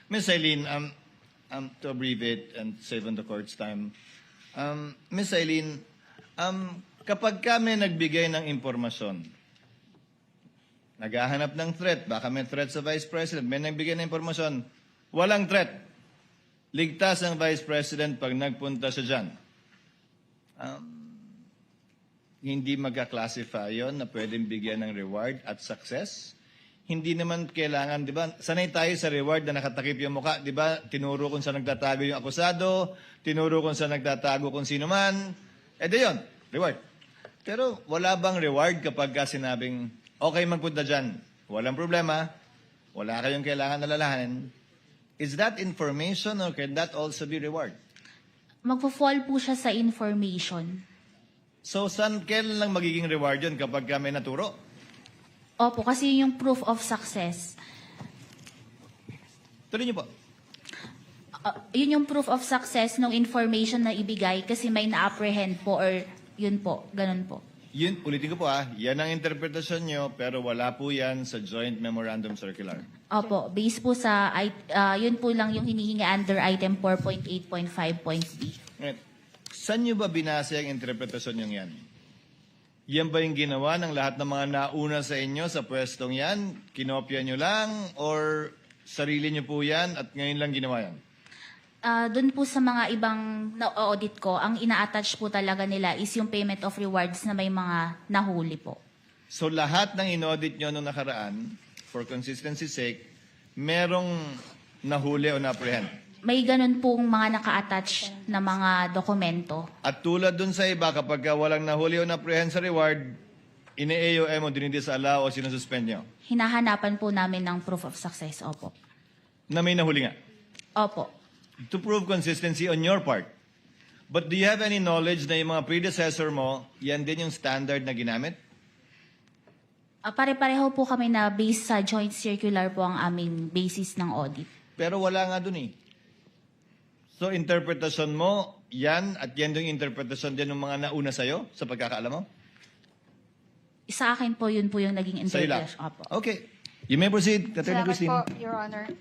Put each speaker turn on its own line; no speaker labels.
Ms. Eileen, to abbreviate and save on the court's time, Ms. Eileen, kapag kami nagbigay ng impormasyon, naghahanap ng threat, baka may threat sa Vice President, may nagbigay ng impormasyon, walang threat. Ligtas ang Vice President pag nagpunta siya dyan. Hindi magka-classify yon na pwedeng bigyan ng reward at success. Hindi naman kailangan, di ba? Sanay tayo sa reward na nakatakip yung mukha, di ba? Tinuro kung saan nagtatago yung akusado, tinuro kung saan nagtatago kung sino man. Di yun, reward. Pero wala bang reward kapag sinabing, okay, magpunta dyan, walang problema, wala kayong kailangan alalahanin. Is that information or can that also be reward?
Magpo-fall po siya sa information.
So, kailan lang magiging reward yun kapag may naturo?
Opo, kasi yun yung proof of success.
Tuloy niyo po.
Yun yung proof of success ng information na ibigay kasi may na-apprehend po or yun po, ganun po.
Yun, ulitin ko po yan ang interpretasyon nyo, pero wala po yan sa Joint Memorandum Circular.
Opo, based po sa, yun po lang yung hinihingi under item 4.8.5.b.
Right. Saan nyo ba binasa ang interpretasyon nyo yan? Yan ba yung ginawa ng lahat ng mga nauna sa inyo sa pwestong yan? Kinopya nyo lang? Or sarili nyo po yan at ngayon lang ginawa yan?
Doon po sa mga ibang na-audit ko, ang ina-attach po talaga nila is yung payment of rewards na may mga nahuli po.
So lahat ng in-audit nyo nung nakaraan, for consistency's sake, merong nahuli o na-apprehend?
May ganun pong mga naka-attach na mga dokumento.
At tulad dun sa iba, kapag walang nahuli o na-apprehend sa reward, ine-AOM o dinidisallow o sinususpend nyo?
Hinahanapan po namin ng proof of success, opo.
Na may nahuli nga?
Opo.
To prove consistency on your part. But do you have any knowledge na yung mga predecessor mo, yan din yung standard na ginamit?
Pare-pareho po kami na based sa joint circular po ang aming basis ng audit.
Pero wala nga dun eh. So interpretasyon mo, yan at yan yung interpretasyon din ng mga nauna sa'yo sa pagkakaalam mo?
Sa akin po, yun po yung naging
Sa'yo lang?
interpretation. Opo.
Okay. You may proceed, Attorney
Salamat
Christine.
po, Your Honor.